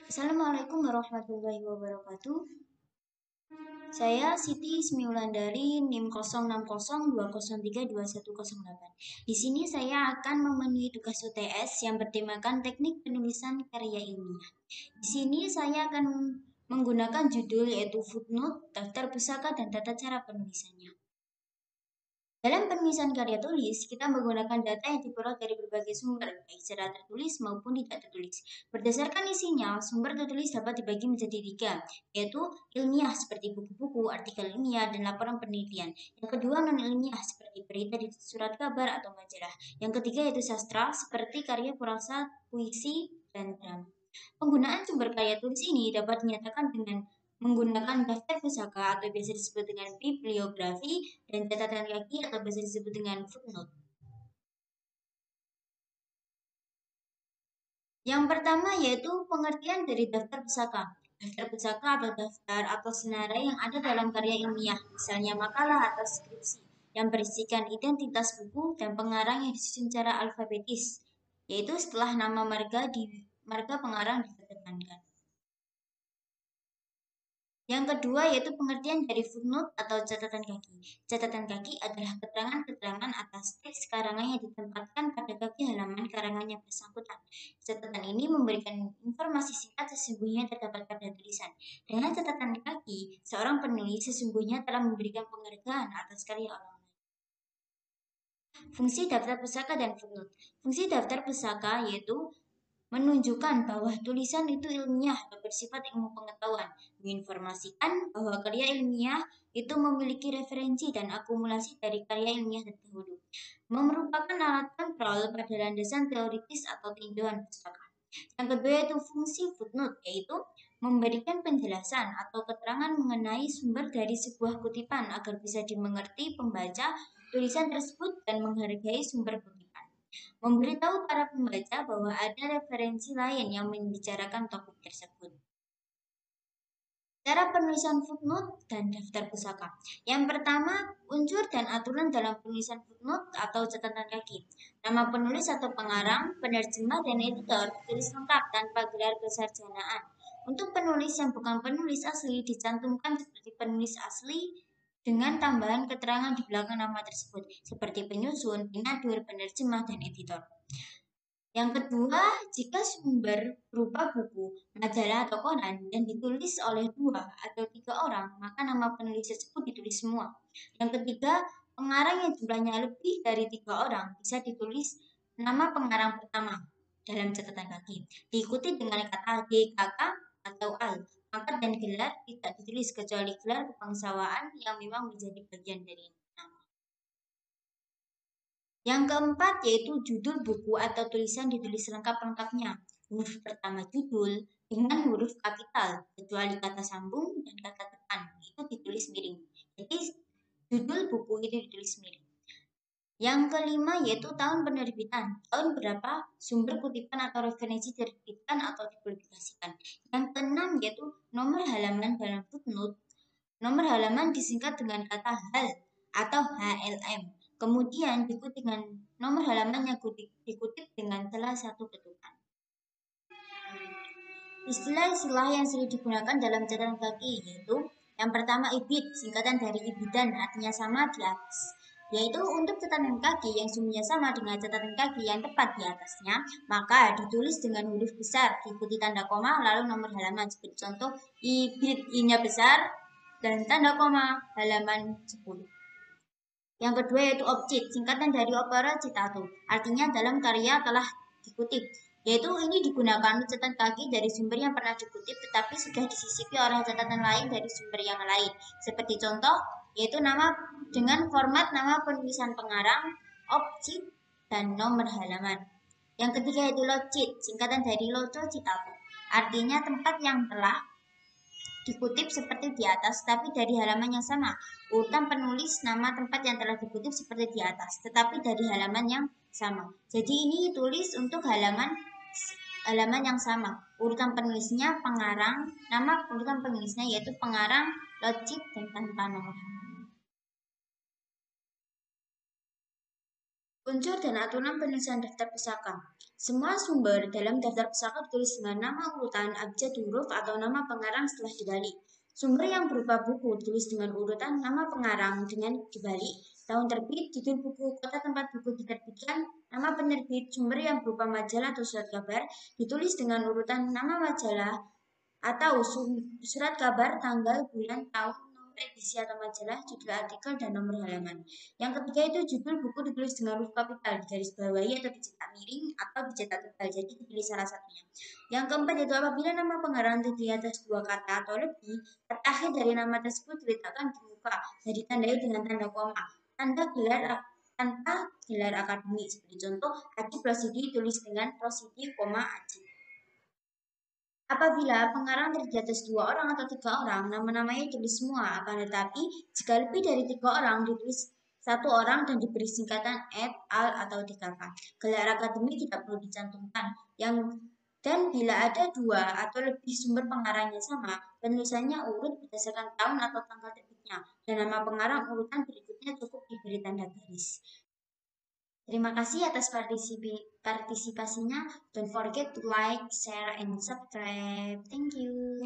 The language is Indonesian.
Assalamualaikum warahmatullahi wabarakatuh. Saya Siti Ismiulandari NIM 0602032108. Di sini saya akan memenuhi tugas UTS yang bertemakan teknik penulisan karya ilmiah. Di sini saya akan menggunakan judul yaitu footnote, daftar pusaka, dan tata cara penulisannya. Dalam penulisan karya tulis, kita menggunakan data yang diperoleh dari berbagai sumber, baik secara tertulis maupun tidak tertulis. Berdasarkan isinya, sumber tertulis dapat dibagi menjadi 3, yaitu ilmiah seperti buku-buku, artikel ilmiah, dan laporan penelitian. Yang kedua non-ilmiah seperti berita di surat kabar atau majalah. Yang ketiga yaitu sastra seperti karya prosa, puisi, dan drama. Penggunaan sumber karya tulis ini dapat dinyatakan dengan menggunakan daftar pusaka atau biasa disebut dengan bibliografi dan catatan kaki atau biasa disebut dengan footnote. Yang pertama yaitu pengertian dari daftar pusaka. Daftar pusaka atau daftar atau senarai yang ada dalam karya ilmiah, misalnya makalah atau skripsi, yang berisikan identitas buku dan pengarang yang disusun secara alfabetis, yaitu setelah nama marga pengarang dikedepankan. Yang kedua yaitu pengertian dari footnote atau catatan kaki. Catatan kaki adalah keterangan-keterangan atas teks karangan yang ditempatkan pada kaki halaman karangannya bersangkutan. Catatan ini memberikan informasi singkat sesungguhnya terdapat pada tulisan. Dengan catatan kaki, seorang penulis sesungguhnya telah memberikan penghargaan atas karya orang lain. Fungsi daftar pusaka dan footnote. Fungsi daftar pusaka yaitu menunjukkan bahwa tulisan itu ilmiah atau bersifat ilmu pengetahuan, menginformasikan bahwa karya ilmiah itu memiliki referensi dan akumulasi dari karya ilmiah terdahulu, merupakan alat kontrol pada landasan teoritis atau tinjauan pustaka. Yang kedua yaitu fungsi footnote, yaitu memberikan penjelasan atau keterangan mengenai sumber dari sebuah kutipan agar bisa dimengerti pembaca tulisan tersebut dan menghargai sumber kutipan. Memberitahu para pembaca bahwa ada referensi lain yang membicarakan topik tersebut. Cara penulisan footnote dan daftar pusaka. Yang pertama, unsur dan aturan dalam penulisan footnote atau catatan kaki. Nama penulis atau pengarang, penerjemah, dan editor ditulis lengkap tanpa gelar kesarjanaan. Untuk penulis yang bukan penulis asli dicantumkan seperti penulis asli dengan tambahan keterangan di belakang nama tersebut, seperti penyusun, penatur, penerjemah, dan editor. Yang kedua, jika sumber berupa buku, majalah, atau koran dan ditulis oleh 2 atau 3 orang, maka nama penulis tersebut ditulis semua. Yang ketiga, pengarang yang jumlahnya lebih dari 3 orang bisa ditulis nama pengarang pertama dalam catatan kaki, diikuti dengan kata GKK atau al. Pangkat dan gelar tidak ditulis kecuali gelar kebangsawaan yang memang menjadi bagian dari nama. Yang keempat yaitu judul buku atau tulisan ditulis lengkap-lengkapnya. Huruf pertama judul dengan huruf kapital, kecuali kata sambung dan kata depan, itu ditulis miring. Jadi judul buku itu ditulis miring. Yang kelima yaitu tahun penerbitan. Tahun berapa sumber kutipan atau referensi diterbitkan atau dipublikasikan. Yang keenam yaitu nomor halaman dalam footnote. Nomor halaman disingkat dengan kata hal atau HLM. Kemudian diikuti dengan nomor halaman yang dikutip dengan salah satu ketukan. Istilah-istilah yang sering digunakan dalam catatan kaki yaitu yang pertama ibid, singkatan dari ibidan, artinya sama di atas. Yaitu untuk catatan kaki yang sumbernya sama dengan catatan kaki yang tepat di atasnya, maka ditulis dengan huruf besar, diikuti tanda koma, lalu nomor halaman. Seperti contoh, ibid, i-nya besar, dan tanda koma halaman 10. Yang kedua yaitu objek, singkatan dari opera citato, artinya dalam karya telah dikutip, yaitu ini digunakan catatan kaki dari sumber yang pernah dikutip tetapi sudah disisipi oleh catatan lain dari sumber yang lain. Seperti contoh, yaitu nama dengan format nama penulisan pengarang, objek, dan nomor halaman. Yang ketiga yaitu locit, singkatan dari loco citato, artinya tempat yang telah dikutip seperti di atas, tapi dari halaman yang sama. Urutan penulis nama tempat yang telah dikutip seperti di atas, tetapi dari halaman yang sama. Jadi ini tulis untuk halaman yang sama. Urutan penulisnya pengarang, nama urutan penulisnya yaitu pengarang, locit, dan tanpa nomor halaman. Unsur dan aturan penulisan daftar pusaka. Semua sumber dalam daftar pusaka ditulis dengan nama urutan, abjad huruf, atau nama pengarang setelah dibalik. Sumber yang berupa buku ditulis dengan urutan nama pengarang dengan dibalik. Tahun terbit, judul buku, kota tempat buku diterbitkan, nama penerbit, sumber yang berupa majalah atau surat kabar ditulis dengan urutan nama majalah atau surat kabar, tanggal, bulan, tahun, nomor edisi atau majalah, judul artikel, dan nomor halaman. Yang ketiga itu judul buku ditulis dengan huruf kapital, digaris bawahi atau dicetak miring atau dicetak tebal, jadi dipilih salah satunya. Yang keempat itu apabila nama pengarang terdiri atas dua kata atau lebih, kata akhir dari nama tersebut diletakkan di muka dan ditandai dengan tanda koma, tanpa gelar akademik. Seperti contoh, Aji Prosidi tulis dengan Prosidi, Aji. Apabila pengarang terdiri atas dua orang atau tiga orang, nama-namanya ditulis semua. Akan tetapi, jika lebih dari tiga orang, ditulis satu orang dan diberi singkatan et, al, atau dkk. Gelar akademik tidak perlu dicantumkan. Dan bila ada dua atau lebih sumber pengarangnya sama, penulisannya urut berdasarkan tahun atau tanggal terbitnya. Dan nama pengarang urutan berikutnya cukup diberi tanda garis. Terima kasih atas partisipasinya. Don't forget to like, share, and subscribe. Thank you.